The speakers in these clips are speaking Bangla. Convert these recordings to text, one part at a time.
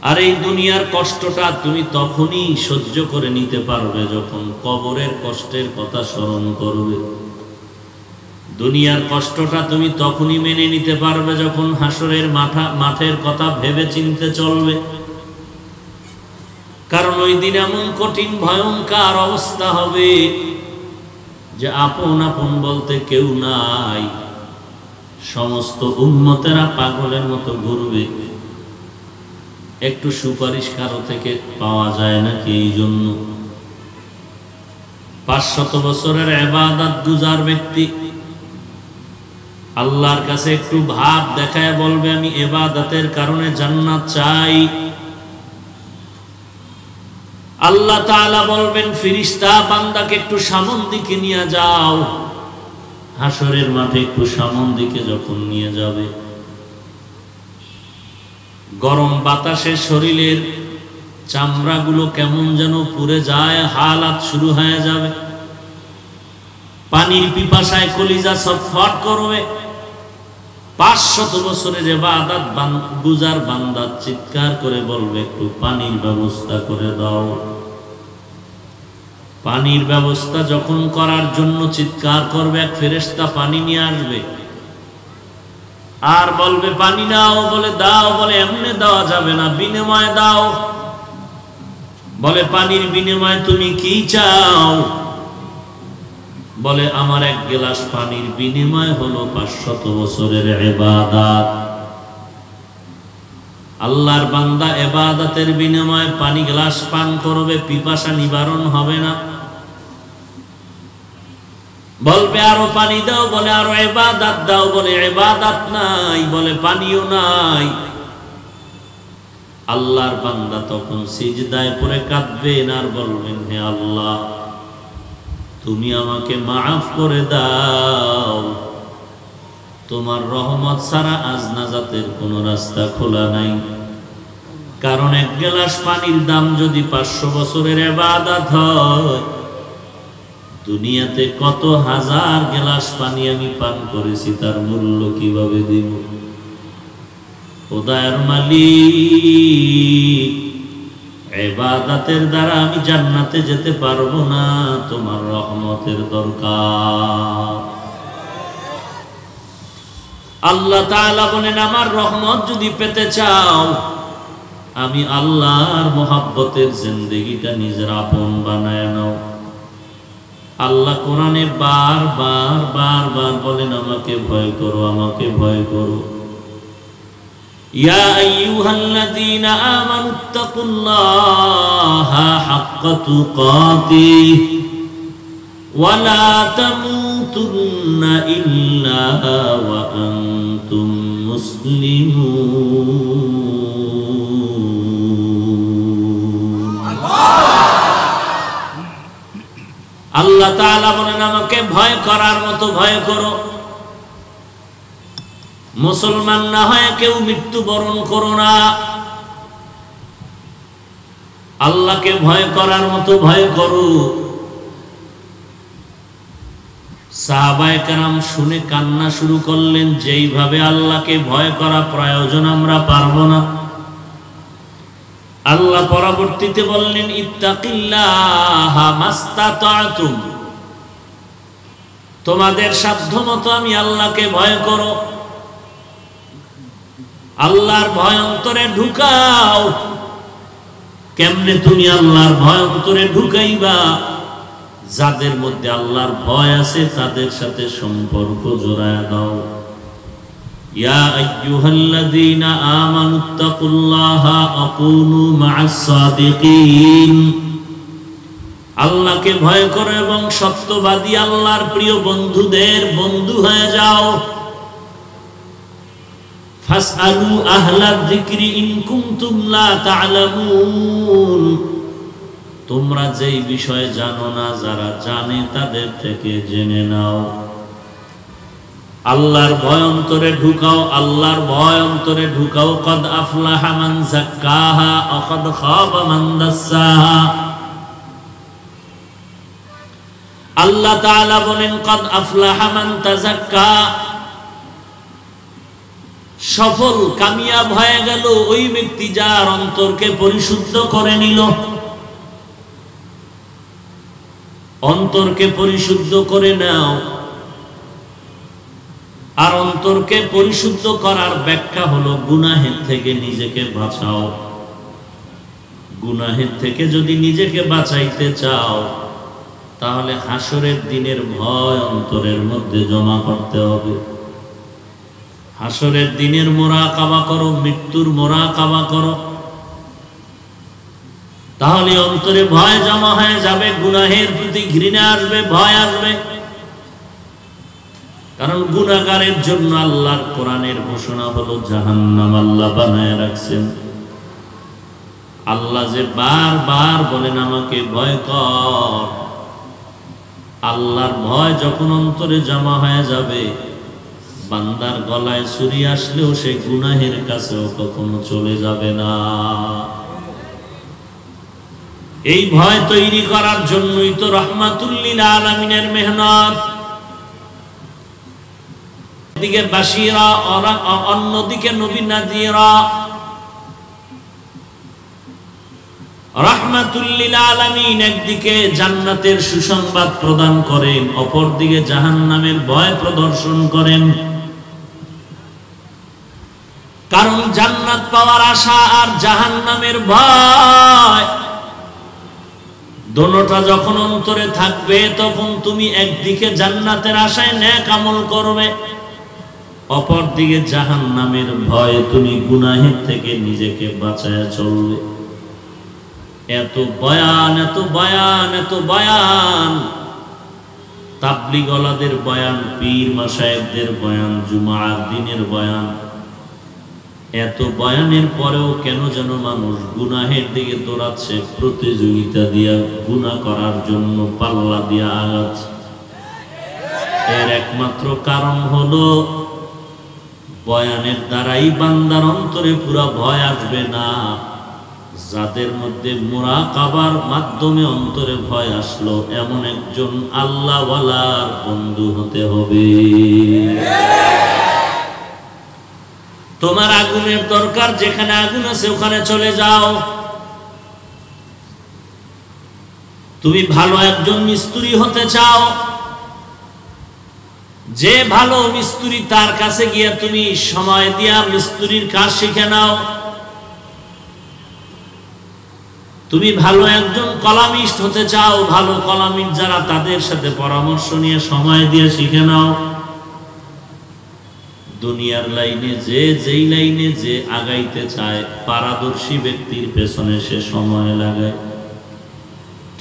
আর এই দুনিয়ার কষ্টটা তুমি তখনই সহ্য করে নিতে পারবে যখন কবরের কষ্টের কথা স্মরণ করবে। দুনিয়ার কষ্টটা তুমি তখনই মেনে নিতে পারবে যখন হাসরের মাঠের কথা ভেবে চিনতে চলবে। কারণ ওই দিন এমন কঠিন ভয়ঙ্কর অবস্থা হবে যে আপন আপন বলতে কেউ নাই, সমস্ত উম্মতেরা পাগলের মতো ঘুরবে। একটু সুপারিশ কারো থেকে পাওয়া যায় নাকি? এই জন্য 500 বছরের ইবাদত গুজার ব্যক্তি আল্লাহর কাছে একটু ভাব দেখায় বলবে আমি ইবাদতের কারণে জান্নাত চাই। আল্লাহ তাআলা বলবেন ফেরেশতা বান্দাকে একটু সামন দিকে নিয়ে যাও। হাসরের মাঠে একটু সামন দিকে যখন নিয়ে যাবে, গরম বাতাসে শরীরের চামড়াগুলো কেমন যেন পুড়ে যায়, হালাত শুরু হয়ে যাবে। পানির পিপাসায় কলিজা ছটফট করবে। 500 বছরের ইবাদত গুজার বান্দা চিৎকার করে বলবে একটু পানির ব্যবস্থা করে দাও। পানির ব্যবস্থা যখন করার জন্য চিৎকার করবে, এক ফেরেশতা পানি নিয়ে আসবে আর বলবে পানি নাও। বলে দাও। বলে এমনি দেওয়া যাবে না, বিনিময়ে দাও। বলে পানির বিনিময়ে তুমি কি চাও? বলে আমার এক গ্লাস পানির বিনিময় হলো 500 বছরের ইবাদত। আল্লাহর বান্দা ইবাদতের বিনিময়ে পানি গ্লাস পান করবে, পিপাসা নিবারণ হবে না। বলবে আরো পানি দাও। বলে আরো ইবাদত দাও। বলে ইবাদত নাই। বলে পানিও নাই। আল্লাহর বান্দা তখন সিজদায় পড়ে কাঁদবেন আর বলবেন হে আল্লাহ, তুমি আমাকে মাফ করে দাও। তোমার রহমত ছাড়া আজ নাজাতের কোনো রাস্তা খোলা নাই। কারণ এক গ্লাস পানির দাম যদি 500 বছরের ইবাদত হয়, দুনিয়াতে কত হাজার গ্লাস পানি আমি পান করেছি তার মূল্য কিভাবে দিব? খোদার মালিক, ইবাদতের দ্বারা আমি জান্নাতে যেতে পারবো না, তোমার রহমতের দরকার। আল্লাহ তাআলা বলেন আমার রহমত যদি পেতে চাও, আমি আল্লাহর মহব্বতের জিন্দেগিটা নিজের আপন বানায় নাও। আল্লাহ কোরআনে বারবার বলেন আমাকে ভয় করো, আমাকে ভয় করো। ইয়া আইয়ুহাল্লাযীনা আমানুত্তাকুল্লাহা হাক্কা তুকাতিহি ওয়া লা তামুতুন্না ইল্লা ওয়া আনতুম মুসলিমুন। আল্লাহ তাআলা বলেন আমাকে ভয় করার মতো ভয় করো। মুসলমান না হয় কেউ মৃত্যুবরণ করো না। আল্লাহকে ভয় করার মতো ভয় করো। সাহাবায়ে কেরাম শুনে কান্না শুরু করলেন, যেইভাবে আল্লাহকে ভয় করা প্রয়োজন আমরা পারবো না। আল্লাহ পরবর্তীতে বললেন ইত্তাকিল্লাহা মাস্তাতাতুম, তোমাদের সাধ্যমতো আমি আল্লাহকে ভয় করো। আল্লাহর ভয় অন্তরে ঢুকাও। কেমনে তুমি আল্লাহর ভয় অন্তরে ঢুকাইবা? যাদের মধ্যে আল্লাহর ভয় আছে তাদের সাথে সম্পর্ক জোড়ায় দাও। ইয়া আইয়ুহাল্লাযীনা আমানুত্তাকুল্লাহা ওয়া কুনু মা'আস সাদিকিন, আল্লাহকে ভয় করো এবং সত্যবাদী আল্লাহর প্রিয় বন্ধুদের বন্ধু হয়ে যাও। ফাসআলু আহলায যিকরি ইন কুনতুম লা তা'লামুন, তোমরা যেই বিষয়ে জানো না, যারা জানে তাদের থেকে জেনে নাও। আল্লাহর ভয় অন্তরে ঢুকাও, আল্লাহর ভয় অন্তরে ঢুকাও। কদ আফলাহা মান যাক্কাহা ওয়া কদ খাবা মান দাসসাহা। আল্লাহ তাআলা বলেন কদ আফলাহা মান তাযাক্কা, নিশ্চয় সফল হয়েছে, সফল হয়েছে। আল্লাহ তাআলা বলেন কদ আফলাহা মান তাযাক্কা, নিশ্চয় সফল হয়েছে, সফল হয়েছে। আল্লাহ তাআলা বলেন কদ আফলাহা মান তাযাক্কা, নিশ্চয় সফল হয়েছে, সফল হয়েছে। আল্লাহ তাআলা বলেন কদ আফলাহা মান তাযাক্কা, সফল কামিয়াব হয়ে গেল ওই ব্যক্তি যার অন্তরকে পরিশুদ্ধ করে নিল। অন্তরকে পরিশুদ্ধ করে নাও। আর অন্তরকে পরিশুদ্ধ করার ব্যাখ্যা হলো গুনাহের থেকে নিজেকে বাঁচাও। গুনাহের থেকে যদি নিজেকে বাঁচাইতে চাও তাহলে হাসরের দিনের ভয় অন্তরের মধ্যে জমা করতে হবে। হাসরের দিনের মুরাকাবা করো, মৃত্যুর মুরাকাবা করো, তাহলে অন্তরে ভয় জমা হয়ে যাবে, গুনাহের প্রতি ঘৃণা আসবে, ভয় আসবে। কারণ গুনাহগারের জন্য আল্লাহর কোরআনের ঘোষণা হলো জাহান্নাম আল্লাহ বানায় রাখছেন। আল্লাহ যে বারবার বলেন আমাকে ভয় কর, আল্লাহর ভয় যখন অন্তরে জমা হয়ে যাবে, বান্দার গলায় ছুরি আসলেও সে গুনাহের কাছেও কখনো চলে যাবে না। এই ভয় তৈরি করার জন্যই তো রাহমাতুল লিল আলামিনের মেহনত। একদিকে বাশীরা, অন্যদিকে নবী নাযীরা। রাহমাতুল লিল আলামিন একদিকে জান্নাতের সুসংবাদ প্রদান করেন, অপরদিকে জাহান্নামের ভয় প্রদর্শন করেন। কারণ জান্নাত পাওয়ার আশা আর জাহান্নামের ভয় দোনোটা যখন অন্তরে থাকবে তখন তুমি একদিকে জান্নাতের আশায় নেক আমল করবে, অপরদিকে জাহান্নামের ভয়ে তুমি গুনাহের থেকে নিজেকে বাঁচায়া চলবে। এত বয়ান, এত বয়ান, এত বয়ান, তাবলীগওয়ালাদের বয়ান, পীর মাশায়েখদের বয়ান, জুমার দিনের বয়ান, এত বয়ানের পরেও কেন যেন মানুষ গুনাহের দিকে দৌড়াচ্ছে, প্রতিযোগিতা দিয়া গুনাহ করার জন্য পাল্লা দিয়া আগাচ্ছে। এর একমাত্র কারণ হলো বয়ানের দ্বারাই বান্দার অন্তরে পুরা ভয় আসবে না। যাদের মধ্যে মুরাকাবার মাধ্যমে অন্তরে ভয় আসলো এমন একজন আল্লাহওয়ালার বন্ধু হতে হবে। তোমার আগুনের দরকার, যেখানে আগুন আছে ওখানে চলে যাও। তুমি ভালো একজন মিস্ত্রি হতে চাও, যে ভালো মিস্ত্রি তার কাছে গিয়ে তুমি সময় দিয়া মিস্ত্রির কাজ শিখে নাও। তুমি ভালো একজন কলামিস্ট হতে চাও, ভালো কলামিস্ট যারা তাদের সাথে পরামর্শ নিয়ে সময় দিয়ে শিখে নাও। দুনিয়ার লাইনে যে যেই লাইনে যে আগাইতে চায়, পারদর্শী ব্যক্তির পেছনে সে সময় লাগায়।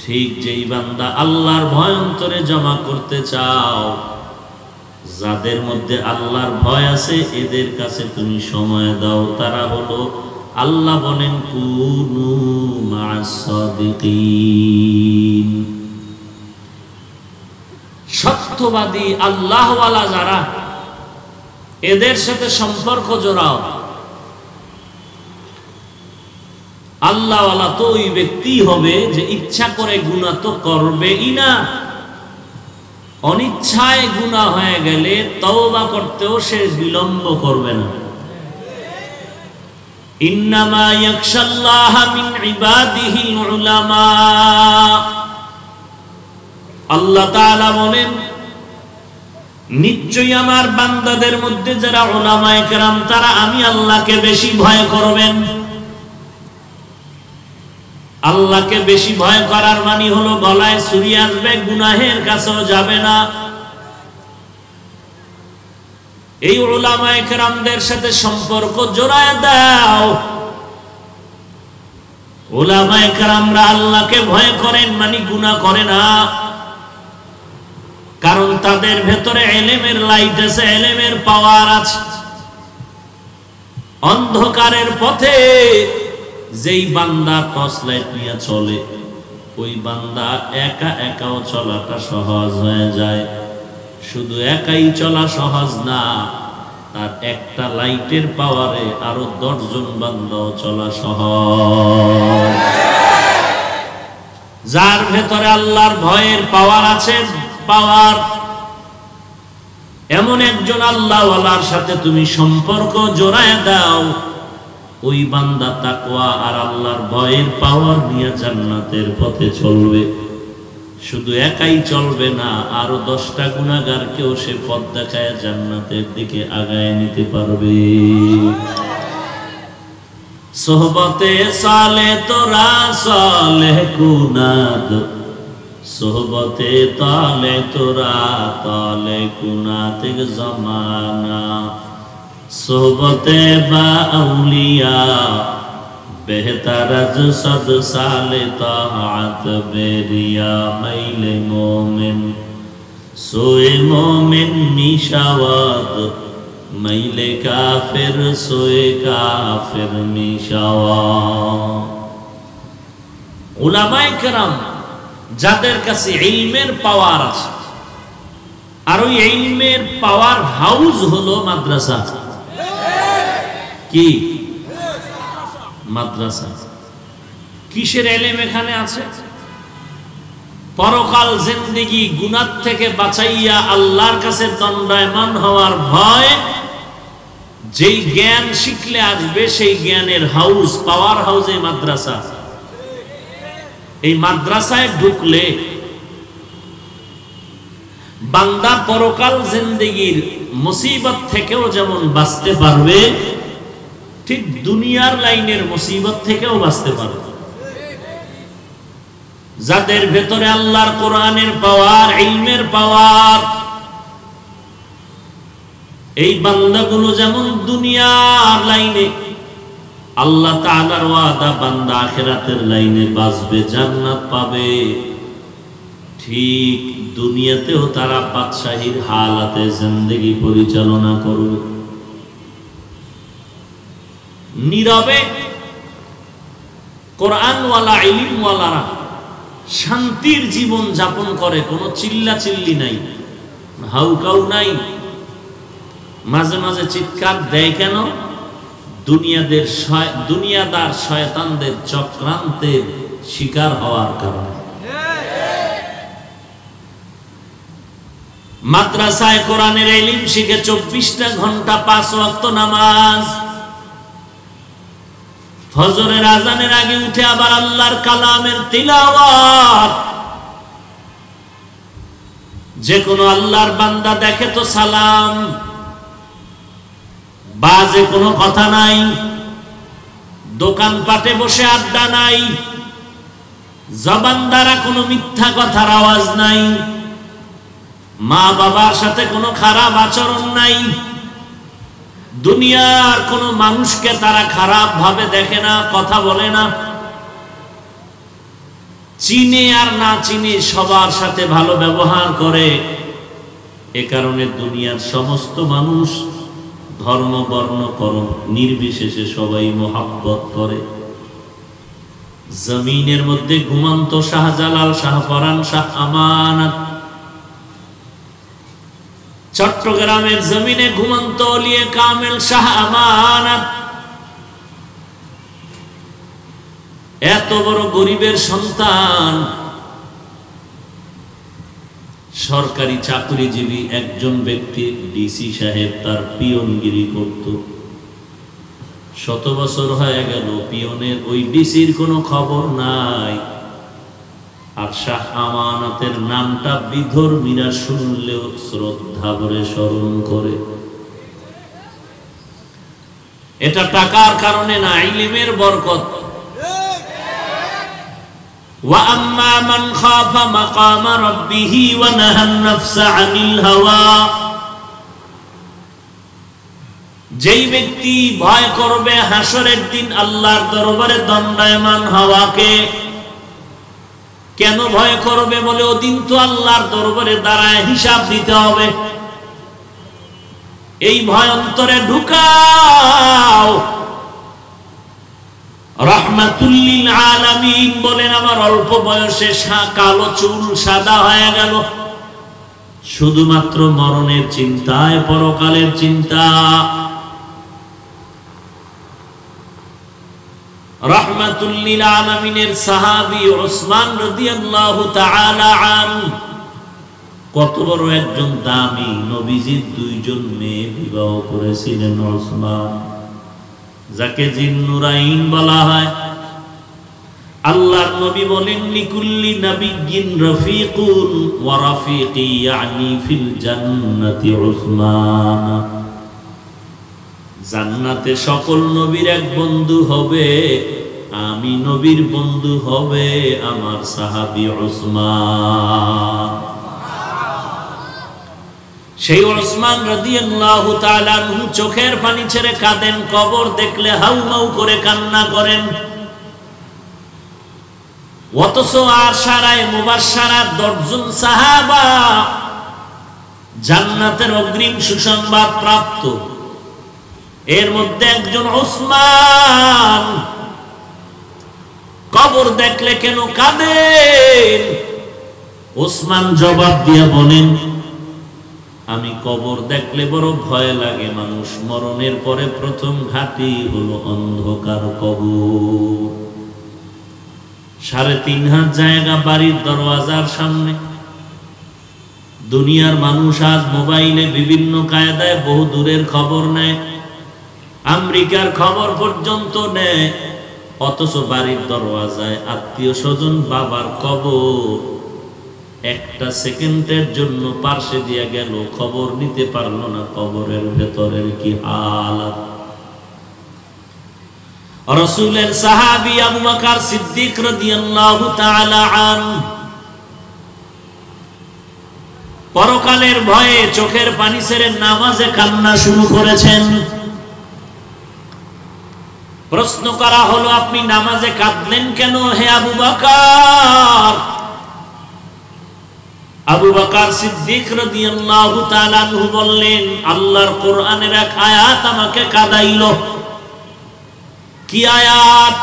ঠিক যেই বান্দা আল্লাহর ভয় অন্তরে জমা করতে চাও, যাদের মধ্যে আল্লাহর ভয় আছে এদের কাছে তুমি সময় দাও। তারা হলো, আল্লাহ বলেন, কুনু মা'আস সাদিকিন। সত্যবাদী আল্লাহওয়ালা যারা, এদের সাথে সম্পর্ক জোড়াও। আল্লাহওয়ালা তো ওই ব্যক্তি হবে যে ইচ্ছা করে গুনাহ তো করবেই না, অনিচ্ছায় গুনাহ হয়ে গেলে তওবা করতেও সে বিলম্ব করবে না। ইন্নামা ইয়াখশাল্লাহা মিন ইবাদিহিল উলামা। আল্লাহ তাআলা বলেন, নিশ্চয়ই আমার বান্দাদের মধ্যে যারা উলামায়ে কেরাম তারা আমি আল্লাহকে বেশি ভয় করবেন। আল্লাহকে বেশি ভয় করার মানে হলো গলায় ছুরি আসবে, গুনাহের কাছেও যাবে না। এই উলামায়ে কেরামদের সাথে সম্পর্ক জোড়ায় দাও। উলামায়ে কেরামরা আল্লাহকে ভয় করেন মানে গুনাহ করে না, কারণ তাদের ভেতরে ইলমের লাইট আছে, ইলমের পাওয়ার আছে। অন্ধকারের পথে যেই বান্দা টর্চ লাইট নিয়ে চলে, ওই বান্দা একা একাও চলাটা সহজ হয়ে যায়। শুধু একাই চলা সহজ না, তার একটা লাইটের পাওয়ারে আরো 10 জন বান্দাও চলা সহজ। যার ভেতরে আল্লাহর ভয়ের পাওয়ার আছে, পাওয়ার এমন একজন আল্লাহওয়ালার সাথে তুমি সম্পর্ক জোড়ায় দাও, ওই বান্দা তাকওয়া আর আল্লাহর ভয়ের পাওয়ার নিয়ে জান্নাতের পথে চলবে। শুধু একাই চলবে না, আরো 10টা গুনাহগারকেও সে পথ দেখায় জান্নাতের দিকে আগায় নিতে পারবে। সোহবতে সালে তোরা সালেহ কুনাদ, সোহবতে তালে তোরা তালে কুনাত জমানা, সোহবতে বা আউলিয়া बेहतर सद साले ताअत बेरिया मैले मोमिन सोए मोमिन मिशावद मैले काफिर सोए काफिर मिशावद। উলামায়ে কেরাম যাদের কাছে ইলমের পাওয়ার আছে, আর ওই ইলমের পাওয়ার হাউস হলো মাদ্রাসা। কি মাদ্রাসা? কিসের ইলম এখানে আছে? পরকাল জিন্দেগি গুনাহ থেকে বাঁচাইয়া আল্লাহর কাছে দণ্ডায়মান হওয়ার ভয়, যেই জ্ঞান শিখলে আসবে সেই জ্ঞানের হাউস, পাওয়ার হাউসে মাদ্রাসা। এই মাদ্রাসায় ঢুকলে বান্দা পরকাল জিন্দেগির মুসিবত থেকেও যেমন বাঁচতে পারবে, ঠিক দুনিয়ার লাইনের মুসিবত থেকেও বাঁচতে পারবে। যাদের ভেতরে আল্লাহর কোরআনের পাওয়ার, ইলমের পাওয়ার, এই বান্দাগুলো যেমন দুনিয়ার লাইনে আল্লাহ তাআলার ওয়াদা, বান্দা আখিরাতের লাইনে বাঁচবে, জান্নাত পাবে, ঠিক দুনিয়াতেও তারা বাদশাহীর হালাতে জিন্দেগি পরিচালনা করবে। নীরবে কোরআনওয়ালা ইলমওয়ালারা শান্তির জীবন যাপন করে, কোনো চিল্লাচিল্লি নাই, হাউকাউ নাই। মাঝে মাঝে চিৎকার দেয় কেন? দুনিয়াদার শয়তানদের চক্রান্তের শিকার হওয়ার কারণে। মাদ্রাসায় কোরআনের ইলম শিখে 24টা ঘন্টা 5 ওয়াক্ত নামাজ, ফজরের আজানের আগে উঠে আবার আল্লাহর কালামের তিলাওয়াত। যে কোনো আল্লাহর বান্দা দেখে তো সালাম, বাজে কোনো কথা নাই, দোকানপাটে বসে আড্ডা নাই, জবান দ্বারা কোনো মিথ্যা কথার আওয়াজ নাই, মা বাবার সাথে কোনো খারাপ আচরণ নাই, দুনিয়ার কোনো মানুষকে তারা খারাপ ভাবে দেখে না, কথা বলে না, চিনে আর না চিনে সবার সাথে ভালো ব্যবহার করে। এ কারণে দুনিয়ার সমস্ত মানুষ ধর্ম বর্ণ করণ নির্বিশেষে সবাই মোহাব্বত করে। জমিনের মধ্যে ঘুমন্ত শাহজালাল, শাহপরান, শাহ আমানত, চট্টগ্রামের জমিনে ঘুমন্ত ওলিয়ে কামেল শাহ আমানত, এত বড় গরিবের সন্তান, সরকারি চাকরিজীবী একজন ব্যক্তি, ডিসি সাহেব তার পিয়নগিরি করত। 100 বছর হয়ে গেল, পিয়নের ওই ডিসির কোনো খবর নাই। আর শাহ আমানতের নামটা বিধর্মীরা শুনলেও শ্রদ্ধা ভরে স্মরণ করে। এটা টাকার কারণে না, ইলমের বরকত। وَأَمَّا مَنْ خَافَ مَقَامَ رَبِّهِ وَنَهَى النَّفْسَ عَنِ الْهَوَى, যেই ব্যক্তি ভয় করবে হাসরের দিন আল্লাহর দরবারে দণ্ডায়মান হওয়াকে। কেন ভয় করবে? বলে ওদিন তো আল্লাহর দরবারে দাঁড়ায় হিসাব দিতে হবে। এই ভয় অন্তরে ঢুকাও। রাহমাতুল লিল আলামিন বলেন, আমার অল্প বয়সে কালো চুল সাদা হয়ে গেল শুধুমাত্র মরণের চিন্তায়, পরকালের চিন্তা। রাহমাতুল লিল আলামিনের সাহাবী উসমান রাদিয়াল্লাহু তাআলা আনহু কত বড় একজন দামি, নবীজির দুইজন মেয়ে বিবাহ করেছিলেন ওসমান, যাকে জিন্নুরাইন বলা হয়। আল্লাহর নবী বলেন, লিকুল্লি নাবিয়্যিন রাফিকুন ওয়া রাফিকি ইয়ানি ফিল জান্নাতি উসমান। জান্নাতে সকল নবীর এক বন্ধু হবে, আমি নবীর বন্ধু হবে আমার সাহাবী উসমান। সেই উসমান রাদিয়াল্লাহু তাআলা আনহু চোখের পানি ছেড়ে কাঁদেন, কবর দেখলে হাউমাউ করে কান্না করেন। অথচ আশারায়ে মুবাশশারাত 10 জন সাহাবা জান্নাতের অগ্রিম সুসংবাদ প্রাপ্ত, এর মধ্যে একজন উসমান। কবর দেখলে কেন কাঁদেন? উসমান জবাব দিয়ে বলেন, আমি কবর দেখলে বড় ভয় লাগে। মানুষ মরণের পরে প্রথম ঘাটি হলো অন্ধকার কবর। 3.5 হাত জায়গা বাড়ির দরওয়াজার সামনে। দুনিয়ার মানুষ আজ মোবাইলে বিভিন্ন কায়দায় বহু দূরের খবর নেয়, আমেরিকার খবর পর্যন্ত নেয়, অথচ বাড়ির দরওয়াজায় আত্মীয় স্বজন বাবার কবর একটা সেকেন্ডের জন্য পার্শ্বে দিয়ে গেল, খবর নিতে পারলো না কবরের ভেতরের কি হালাত। রাসূলের সাহাবী আবু বকর সিদ্দিক রাদিয়াল্লাহু তাআলা আনহু পরকালের ভয়ে চোখের পানি ছেড়ে নামাজে কান্না শুরু করেছেন। প্রশ্ন করা হলো, আপনি নামাজে কাঁদলেন কেন হে আবু বকর? আবু বকর সিদ্দিক রাদিয়াল্লাহু তাআলা আনহু বললেন, আল্লাহর কোরআনের এক আয়াত আমাকে কাঁদাইলো। কি আয়াত?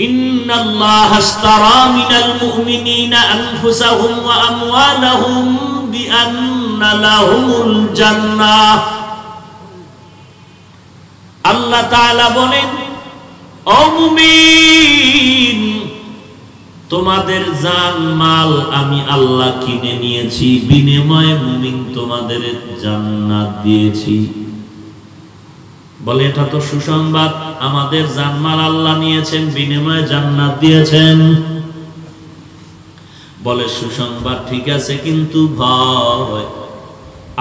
ইন্নাল্লাহা আশতারা মিনাল মুমিনিনা আনফুসাহুম ওয়া আমওয়ালাহুম বিআন্না লাহুমুল জান্নাহ। আল্লাহ তাআলা বলেন, ও মুমিন, তোমাদের জান মাল আমি আল্লাহ কিনে নিয়েছি, বিনিময়ে মুমিন তোমাদের জান্নাত দিয়েছি। বলে, এটা তো সুসংবাদ, আমাদের জানমাল আল্লাহ নিয়েছেন, বিনিময়ে জান্নাত দিয়েছেন। বলে, সুসংবাদ ঠিক আছে, কিন্তু ভয়,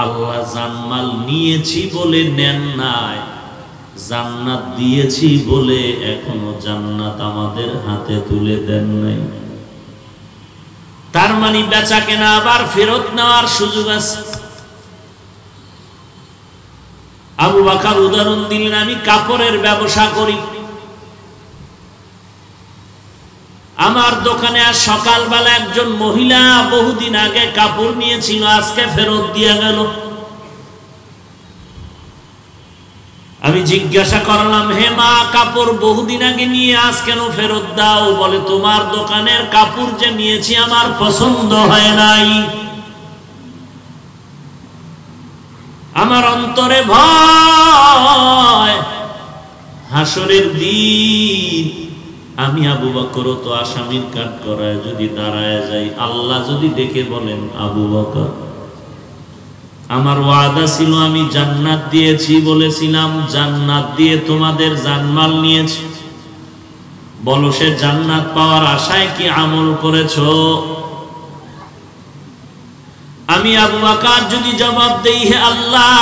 আল্লাহ জানমাল নিয়েছি বলে নেন নাই, জান্নাত দিয়েছি বলে এখনো জান্নাত আমাদের হাতে তুলে দেন নাই। তার মানে বেচা কেনা আবার ফেরত নেওয়ার সুযোগ আছে। আবু বকর উদাহরণ দিলেন, আমি কাপড়ের ব্যবসা করি, আমার দোকানে আজ সকালবেলা একজন মহিলা বহুদিন আগে কাপড় নিয়েছিল, আজকে ফেরত দিয়ে গেল। আমি জিজ্ঞাসা করলাম, হে মা, কাপড় বহুদিন আগে নিয়ে আজ কেন ফেরত দাও? বলে, তোমার দোকানের কাপড় যে নিয়েছি আমার পছন্দ হয় নাই। আমার অন্তরে ভয়, হাসরের দিন আমি আবু বকর তো আসামির কাঠ করায় যদি দাঁড়ায় যাই, আল্লাহ যদি ডেকে বলেন, আবু বকর, আমার ওয়াদা ছিল, আমি জান্নাত দিয়েছি বলেছিলাম, জান্নাত দিয়ে তোমাদের জানমাল নিয়েছি, বলো সে জান্নাত পাওয়ার আশায় কি আমল করেছো? আমি আবু বকর যদি জবাব দেই, হে আল্লাহ,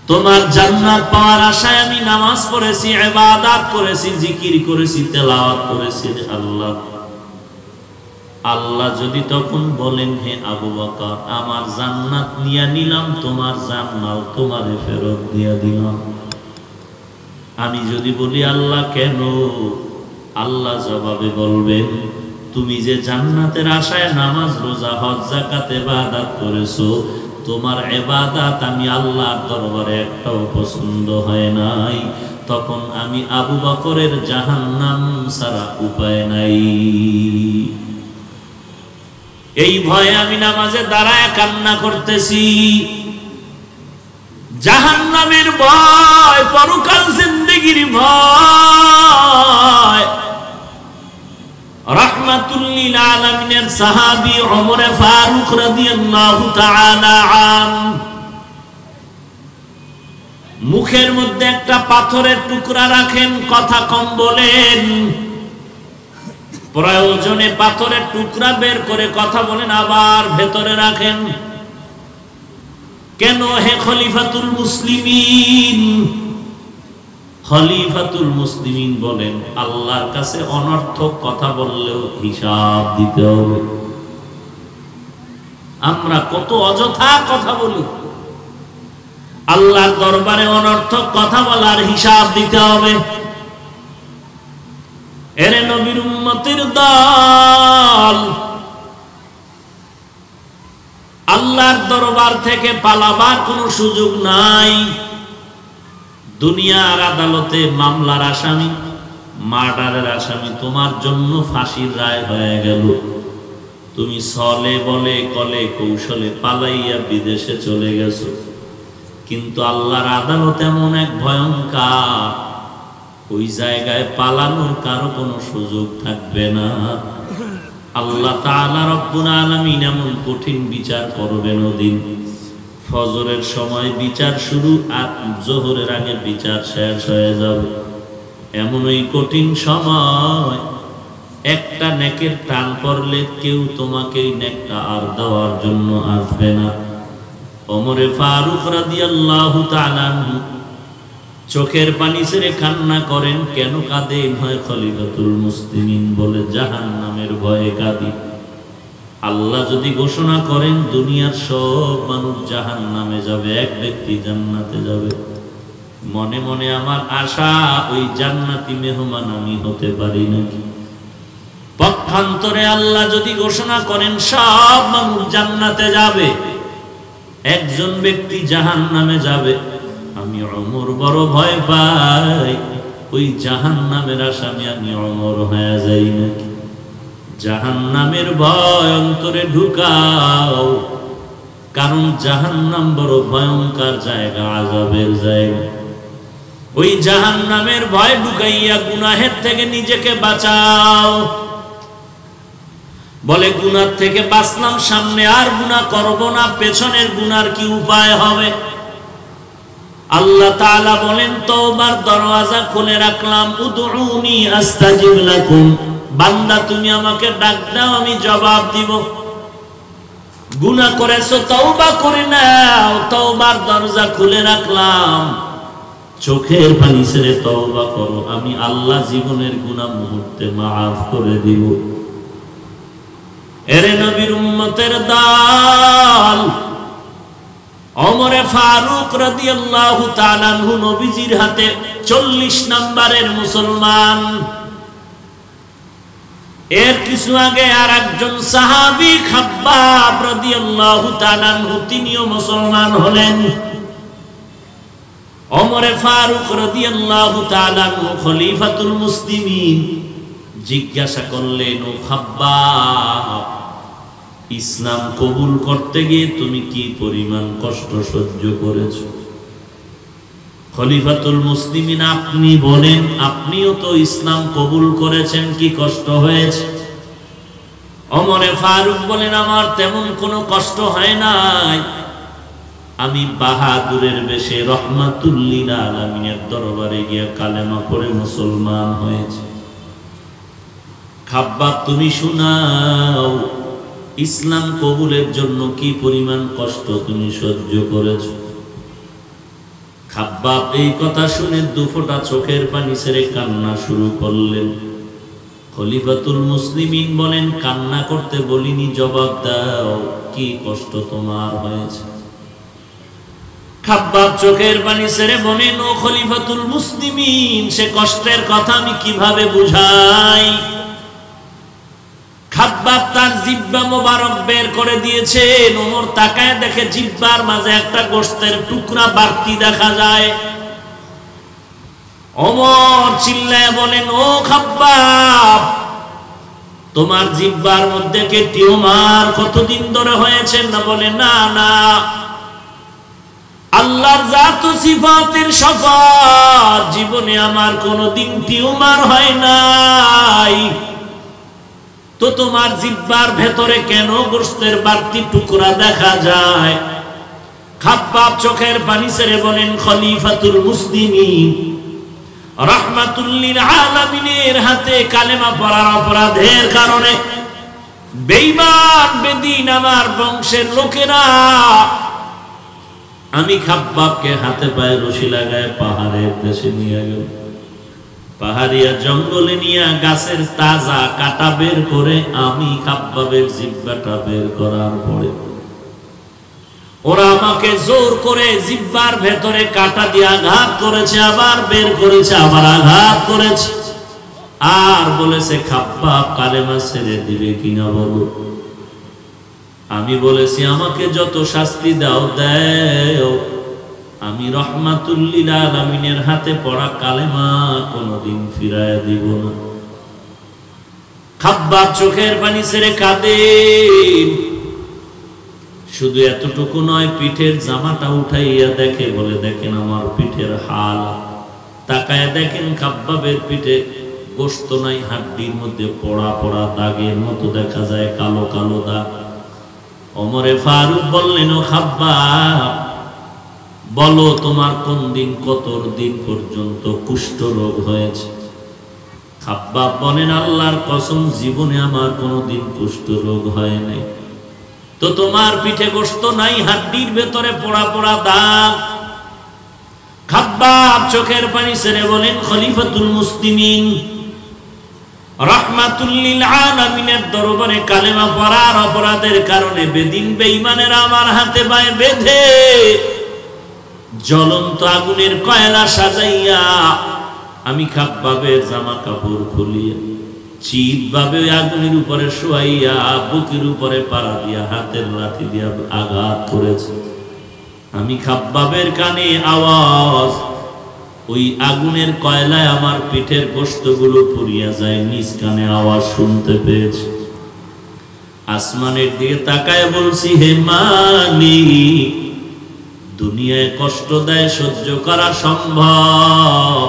তোমার জান্নাত পাওয়ার আশায় আমি নামাজ পড়েছি, ইবাদত করেছি, জিকির করেছি, তেলাওয়াত করেছি, আল্লাহ, আল্লাহ যদি তখন বলেন, হে আবু বকর, আমার জান্নাত নিয়ে নিলাম, তোমার জানমাল তোমারে ফেরত দিয়ে দিলাম, আমি যদি বলি, আল্লাহ কেন? আল্লাহ জবাবে বলবেন, তুমি যে জান্নাতের আশায় নামাজ, রোজা, হজ, যাকাত, ইবাদত করেছো, তোমার ইবাদত আমি আল্লাহর দরবারে একটাও পছন্দ হয় নাই, তখন আমি আবু বকরের জাহান্নাম ছাড়া উপায় নাই। এই ভয়ে আমি নামাজে দাঁড়ায় কান্না করতেছি। জাহান্নামের ভয়, পরকাল জিন্দেগির ভয়। রাহমাতুল লিল আলামিনের সাহাবী ওমর ফারুক রাদিয়াল্লাহু তাআলা আনহু মুখের মধ্যে একটা পাথরের টুকরা রাখেন, কথা কম বলেন, প্রয়োজনে পাথরের টুকরা বের করে কথা বলেন, আবার ভেতরে রাখেন। কেন হে খলিফাতুল মুসলিমিন? খলিফাতুল মুসলিমিন বলেন আল্লাহর কাছে অনর্থক কথা বললেও হিসাব দিতে হবে। আমরা কত অযথা কথা বলি, আল্লাহর দরবারে অনর্থক কথা বলার হিসাব দিতে হবে। এরে নবীর উম্মতের দল, আল্লাহর দরবার থেকে পালাবার কোনো সুযোগ নাই। দুনিয়ার আদালতে মামলার আসামি, মার্ডারের আসামি, তোমার জন্য ফাঁসির রায় হয়ে গেল, তুমি ছলে বলে কলে কৌশলে পালাইয়া বিদেশে চলে গেছো। কিন্তু আল্লাহর আদালত এমন এক ভয়ঙ্কর, ওই জায়গায় পালানোর কারো কোনো সুযোগ থাকবে না। আল্লাহ তাআলা রব্বুল আলামিন এমন কঠিন বিচার করবেন ওদিন, ফজরের সময় বিচার শুরু আর জোহরের আগে বিচার শেষ হয়ে যাবে। এমন ওই কঠিন সময় একটা নেকের টান পড়লে কেউ তোমাকে নেকটা আর দেওয়ার জন্য আসবে না। ওমর ফারুক রাদিয়াল্লাহু তাআলা আনহু চোখের পানি ছেড়ে কান্না করেন। কেন কাঁদেন? হয় খলিফাতুল মুসলিমিন বলে জাহান্নামের ভয়ে কাঁদি। আল্লাহ যদি ঘোষণা করেন দুনিয়ার সব মানুষ জাহান্নামে যাবে, এক ব্যক্তি জান্নাতে যাবে, মনে মনে আমার আশা ওই জান্নাতি মেহমান আমি হতে পারি নাকি। পক্ষান্তরে আল্লাহ যদি ঘোষণা করেন সব মানুষ জান্নাতে যাবে, একজন ব্যক্তি জাহান্নামে যাবে, আমি ওমর বড় ভয় পাই ওই জাহান্নামের আসামি আমি ওমর হয়ে যাই নাকি। জাহান্নামের ভয় অন্তরে ঢুকাও, কারণ জাহান্নাম বড় ভয়ঙ্কর জায়গা, আযাবের জায়গা। ওই জাহান্নামের ভয় ঢুকাইয়া গুনাহের থেকে নিজেকে বাঁচাও। বলে গুনাহ থেকে বাঁচলাম, সামনে আর গুনাহ করব না, পেছনের গুনার কি উপায় হবে? আল্লাহ তাআলা বলেন তওবার দরওয়াজা খুলে রাখলাম, উদউনি আস্তাজিব লাকুম, বান্দা তুমি আমাকে ডাক দাও আমি জবাব দিব। গুনাহ করেছো তওবা করে নাও, তওবার দরজা খুলে রাখলাম, চোখের পানি ছেড়ে তওবা করো, আমি আল্লাহ জীবনের গুনাহ মুহূর্তে মাফ করে দিব। এরে নবীর উম্মতের দল, ওমর ফারুক রাদিয়াল্লাহু তাআলা আনহু নবীজির হাতে 40 নম্বরের মুসলমান। এর কিছু আগে আর একজন সাহাবী খাব্বাব রাদিয়াল্লাহু তাআলা আনহু তিনিও মুসলমান হলেন। ওমর ফারুক রাদিয়াল্লাহু তাআলা আনহু খলিফাতুল মুসলিমিন জিজ্ঞাসা করলেন, ও খাব্বাব, ইসলাম কবুল করতে গিয়ে তুমি কি পরিমাণ কষ্ট সহ্য করেছো? খলিফাতুল মুসলিমিন আপনি বলেন, আপনিও তো ইসলাম কবুল করেছেন, কি কষ্ট হয়েছে? ওমর ফারুক বলেন, আমার তেমন কোনো কষ্ট হয় নাই, আমি বাহাদুরের বেশে রহমাতুল লিল আলামিনের দরবারে গিয়ে কালেমা পড়ে মুসলমান হয়েছে। খাব্বাব তুমি শোনাও, ইসলাম কবুলের জন্য কি পরিমাণ কষ্ট তুমি সহ্য করেছো? খাব্বাব এই কথা শুনে দুফোঁটা চোখের পানি ছেড়ে কান্না শুরু করলেন। খলিফাতুল মুসলিমিন বলেন, কান্না করতে বলিনি, জবাব দাও কি কষ্ট তোমার হয়েছে? খাব্বাব চোখের পানি ছেড়ে বলেন, ও খলিফাতুল মুসলিমিন, সে কষ্টের কথা আমি কিভাবে বুঝাই? খাব্বাব তার জিহ্বা মোবারক বের করে দিয়েছেন। ওমর তাকায় দেখে জিহ্বার মাঝে একটা গোশতের টুকরা বাড়তি দেখা যায়। ওমর চিল্লায় বলেন, ও খাব্বাব, তোমার জিহ্বার মধ্যে কি টিউমার কতদিন ধরে হয়েছে? না বলে, না না, আল্লাহর জাত ও সিফাতের শপথ, জীবনে আমার কোনোদিন টিউমার হয় নাই। তো তোমার জিহ্বার ভেতরে কেন গোশতের বাড়তি টুকরা দেখা যায়? খাব্বাব চোখের পানি ছেড়ে বলেন, খলিফাতুল মুসলিমিন রাহমাতুল লিল আলামিনের হাতে কালেমা পড়ার অপরাধের কারণে বেঈমান বেদিন আমার বংশের লোকেরা আমি খাব্বাবকে হাতে পায়ে রশি লাগায় পাহাড়ের দেশে নিয়ে গেল। পাহাড়িয়া জঙ্গলে নিয়ে গাছের তাজা কাটা বের করে আমি খাব্বাবের জিহ্বাটা বের করার পরে ওরা আমাকে জোর করে জিহ্বার ভেতরে কাটা দিয়ে আঘাত করেছে, আবার বের করেছে, আবার আঘাত করেছে, আর বলেছে খাব্বাব কালেমা ছেড়ে দিবে কিনা বলো। আমি বলেছি আমাকে যত শাস্তি দাও দেও, আমি রহমাতুল লিল আলামিনের হাতে পড়া কালেমা কোনদিন ফিরায় দিব না। খাব্বাব চোখের পানি ছেড়ে কাঁদেন। শুধু এতটুকু নয়, পিঠের জামাটা উঠাইয়া দেখে, বলে দেখেন আমার পিঠের হাল। তাকায় দেখেন খাব্বাবের পিঠে গোশত নাই, হাড্ডির মধ্যে পোড়া পোড়া দাগের মতো দেখা যায়, কালো কালো দাগ। ওমরে ফারুক বললেন, ও খাব্বাব বলো তোমার কোন দিন কতর দিন পর্যন্ত কুষ্ঠ রোগ হয়েছে? খাব্বাব বলেন, আল্লাহর কসম জীবনে আমার কোনদিন কুষ্ঠ রোগ হয় নাই। তো তোমার পিঠে গোশত নাই, হাড্ডির ভেতরে পোড়া পোড়া দাগ। খাব্বাব চোখের পানি ছেড়ে বলেন, খলিফাতুল মুসলিমিন রাহমাতুল লিল আলামিনের দরবারে কালেমা পড়ার অপরাধের কারণে বেদিন বেঈমানেরা আমার হাতে পায়ে বেঁধে জ্বলন্ত আগুনের কয়লা সাজাইয়া আমি খাব্বাবের জামা কাপড় খুলিয়া চিত ভাবে আগুনের উপরে শোয়াইয়া বুকের উপরে পাড়া দিয়া হাতের লাঠি দিয়া আঘাত করেছে। আমি খাব্বাবের কানে আওয়াজ, ওই আগুনের কয়লায় আমার পিঠের গোশতগুলো পুড়িয়া যায়, নিজ কানে আওয়াজ শুনতে পেয়েছি। আসমানের দিকে তাকায় বলছি, হে মালিক, দুনিয়ায় কষ্ট দেয় সহ্য করা সম্ভব,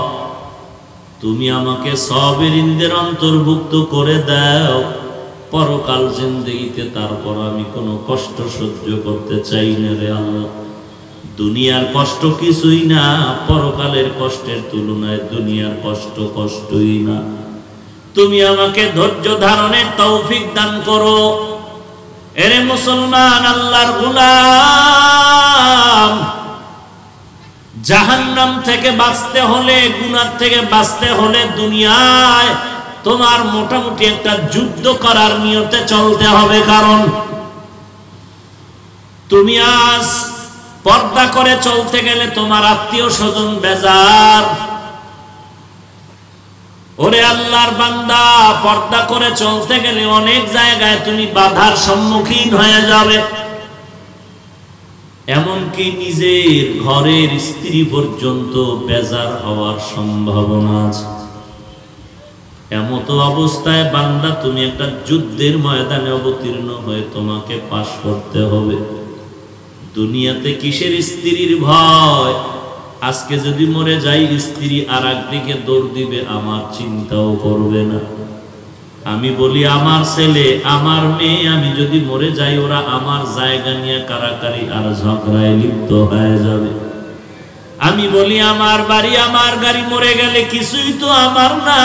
তুমি আমাকে সাবিরিনদের অন্তর্ভুক্ত করে দাও। পরকাল জিন্দেগিতে তারপর আমি কোনো কষ্ট সহ্য করতে চাই না রে আল্লাহ। দুনিয়ার কষ্ট কিছুই না, পরকালের কষ্টের তুলনায় দুনিয়ার কষ্ট কষ্টই না। তুমি আমাকে ধৈর্য ধারণের তৌফিক দান করো। এরে মুসলমান, আল্লাহর গোলাম, জাহান্নাম থেকে বাঁচতে হলে, গুনাহ থেকে বাঁচতে হলে দুনিয়ায় তোমার মোটামুটি একটা যুদ্ধ করার নিয়তে চলতে হবে। কারণ তুমি আজ পর্দা করে চলতে গেলে তোমার আত্মীয় স্বজন বেজার। ওরে আল্লাহর বান্দা, পর্দা করে চলতে গেলে অনেক জায়গায় তুমি বাধার সম্মুখীন হয়ে যাবে। এমনকি নিজের ঘরের স্ত্রী পর্যন্ত বেজার হওয়ার সম্ভাবনা আছে। এমতো অবস্থায় বান্দা তুমি একটা যুদ্ধের ময়দানে অবতীর্ণ হয়ে তোমাকে পাশ করতে হবে। দুনিয়াতে কিসের স্ত্রীর ভয়? আজকে যদি মরে যাই, স্ত্রী আর একদিকে দৌড় দিবে, আমার চিন্তাও করবে না। আমি বলি আমার ছেলে, আমার মেয়ে, আমি যদি মরে যাই, ওরা আমার জায়গা নিয়ে কারাকারি আর ঝগড়ায় লিপ্ত হয়ে যাবে। আমি বলি আমার বাড়ি, আমার গাড়ি, মরে গেলে কিছুই তো আমার না।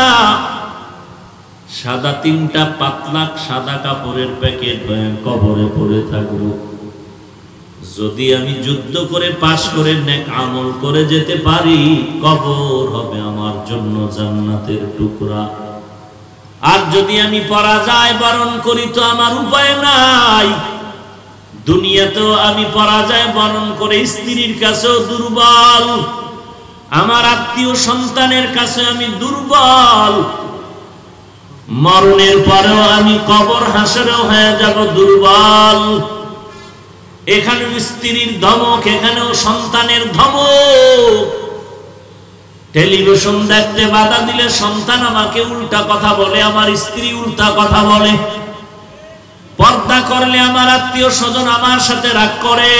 সাদা তিনটা পাতলা সাদা কাপড়ের প্যাকেট হয়ে কবরে পড়ে থাকবো। যদি আমি যুদ্ধ করে পাশ করে নেক আমল করে যেতে পারি, কবর হবে আমার জন্য জান্নাতের টুকরা। আর যদি আমি পরাজয় বরণ করি, তো আমার উপায় নাই। দুনিয়াতেও আমি পরাজয় বরণ করে স্ত্রীর কাছেও দুর্বল, আমার আত্মীয় সন্তানের কাছে আমি দুর্বল, মরণের পরেও আমি কবর হাসরেও হয়ে যাব দুর্বল। এখানেও স্ত্রীর ধমক, এখানেও সন্তানের ধমক। টেলিভিশন দেখতে বাধা দিলে সন্তান আমাকে উল্টা কথা বলে, আমার স্ত্রী উল্টা কথা বলে। পর্দা করলে আমার আত্মীয় স্বজন আমার সাথে রাগ করে।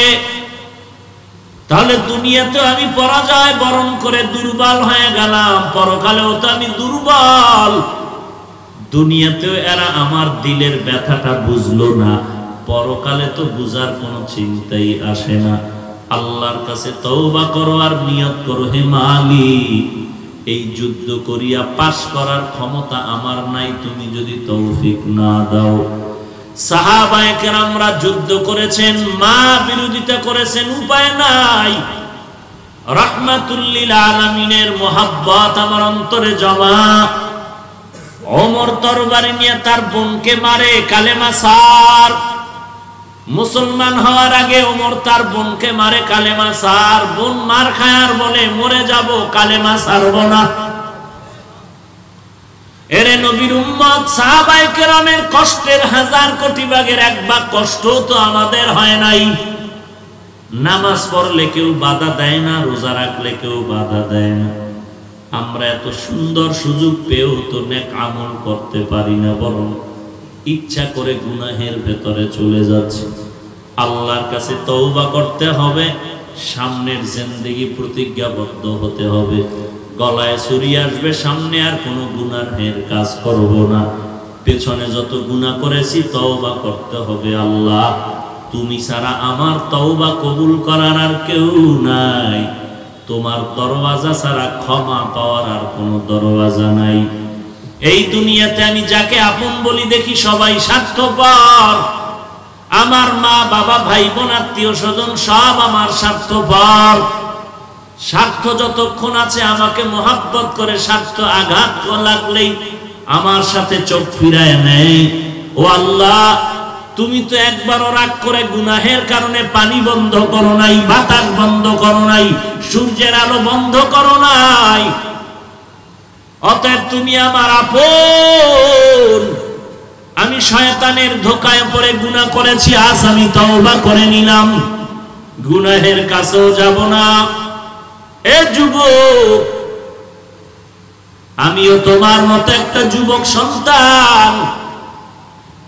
তাহলে দুনিয়াতে আমি পরাজয় বরণ করে দুর্বল হয়ে গেলাম, পরকালেও তো আমি দুর্বল। দুনিয়াতেও এরা আমার দিলের ব্যথাটা বুঝলো না, পরকালে তো বুঝার কোনো চিন্তাই আসে না। আল্লাহর কাছে তওবা করো আর নিয়ত করো, হে মালিক, এই যুদ্ধ করিয়া পাশ করার ক্ষমতা আমার নাই, তুমি যদি তৌফিক না দাও। সাহাবায়ে কেরামরা যুদ্ধ করেছেন, মা বিরোধিতা করেছেন, উপায় নাই। রাহমাতুল লিল আলামিনের মোহাব্বত আমার অন্তরে জমা। ওমর তরবারি নিয়ে তার বোনকে মারে, কালেমা সার। মুসলমান হওয়ার আগে ওমর তার বোনকে মারে, কালেমা সার। বোন মার খায় আর বলে মরে যাব, কালেমা সারব না। এরে নবীর উম্মত, সাহাবায়ে কেরামের কষ্টের 1000 কোটি ভাগের 1 ভাগ কষ্ট তো আমাদের হয় নাই। নামাজ পড়লে কেউ বাধা দেয় না, রোজা রাখলে কেউ বাধা দেয় না। আমরা এত সুন্দর সুযোগ পেয়েও তো নেক আমল করতে পারি না, বরং ইচ্ছা করে গুনাহের ভেতরে চলে যাচ্ছে। আল্লাহর কাছে তওবা করতে হবে, সামনের জিন্দেগি প্রতিজ্ঞাবদ্ধ হতে হবে। গলায় ছুরি আসবে, সামনে আর কোনো গুনাহের কাজ করব না। পেছনে যত গুনাহ করেছি তওবা করতে হবে। আল্লাহ, তুমি ছাড়া আমার তওবা কবুল করার আর কেউ নাই। তোমার দরওয়াজা ছাড়া ক্ষমা পাওয়ার আর কোনো দরওয়াজা নাই। এই দুনিয়াতে আমি যাকে আপন বলি দেখি সবাই স্বার্থপর। আমার মা বাবা ভাই বোন আত্মীয় স্বজন সব আমার স্বার্থপর। স্বার্থ যতক্ষণ আছে আমাকে মোহাব্বত করে, স্বার্থ আঘাত লাগলেই আমার সাথে চোখ ফিরায় নেয়। ও আল্লাহ, তুমি তো একবারও রাগ করে গুনাহের কারণে পানি বন্ধ করো নাই, বাতাস বন্ধ করো নাই, সূর্যের আলো বন্ধ করো নাই। অতএব তুমি আমার আপন। আমি শয়তানের ধোঁকায় পড়ে গুনাহ করেছি, আজ আমি তওবা করে নিলাম, গুনাহের কাছেও যাব না। এ যুবক, আমিও তোমার মতো একটা যুবক সন্তান।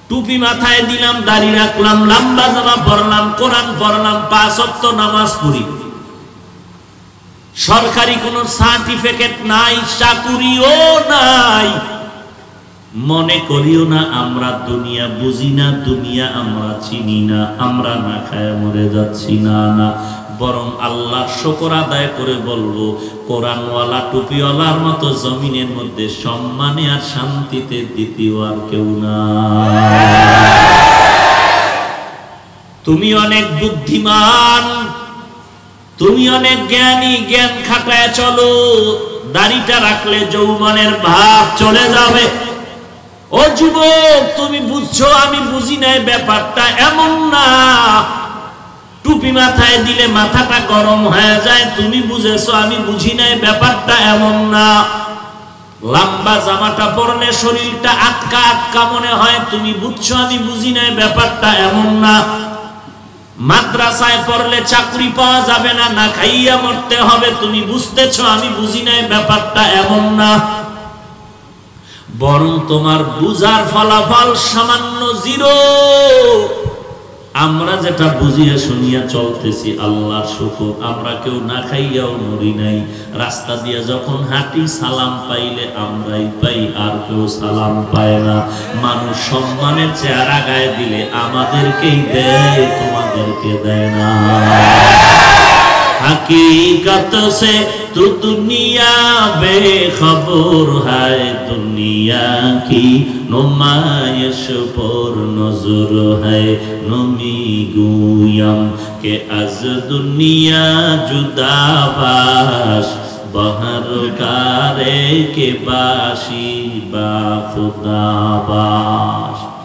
টুপি মাথায় দিলাম, দাড়ি রাখলাম, লম্বা জামা পরলাম, কোরআন পড়লাম, 5 ওয়াক্ত নামাজ পড়ি। সরকারি কোনো সার্টিফিকেট নাই, চাকুরিও নাই। মনে করিও না আমরা দুনিয়া বুঝি না, দুনিয়া আমরা চিনি না, আমরা না খায় মরে যাচ্ছি, না না। বরং আল্লাহর শুকর আদায় করে বলবো, কোরআনওয়ালা টুপিওয়ালার মতো জমিনের মধ্যে সম্মানে আর শান্তিতে দ্বিতীয় আর কেউ না। তুমি অনেক বুদ্ধিমান, তুমি অনেক জ্ঞানী, জ্ঞান খাটায় চলো। দাড়িটা রাখলে যৌবনের ভাব চলে যাবে। ও যুবক, তুমি বুঝছো আমি বুঝি নাই, ব্যাপারটা এমন না। টুপি মাথায় দিলে মাথাটা গরম হয়ে যায়, তুমি বুঝেছো আমি বুঝি নাই, ব্যাপারটা এমন না। লম্বা জামাটা পরলে শরীরটা আটকা আটকা মনে হয়, তুমি বুঝছো আমি বুঝি নাই, ব্যাপারটা এমন না। মাদ্রাসায় পড়লে চাকরি পাওয়া যাবে না, না খাইয়া মরতে হবে, তুমি বুঝতেছো আমি বুঝি নাই, ব্যাপারটা এমন না। বরং তোমার বুঝার ফলাফল সামান্য 0। আমরা যেটা বুঝিয়া শুনিয়া চলতেছি আল্লাহর শুকর, আমরা কেউ না খাইয়াও মরি নাই। রাস্তা দিয়ে যখন হাঁটি সালাম পাইলে আমরাই পাই, আর কেউ সালাম পায় না। মানুষ সম্মানের চেহারা গায়ে দিলে আমাদেরকেই দেয়, তোমাদেরকে দেয় না। हकीकत से तू दुनिया बेखबर है, दुनिया की नुमाइश पर नजर है। नमी गुयम के अज दुनिया जुदा बाश, बहर कारे के बाशी बा खुदा बा।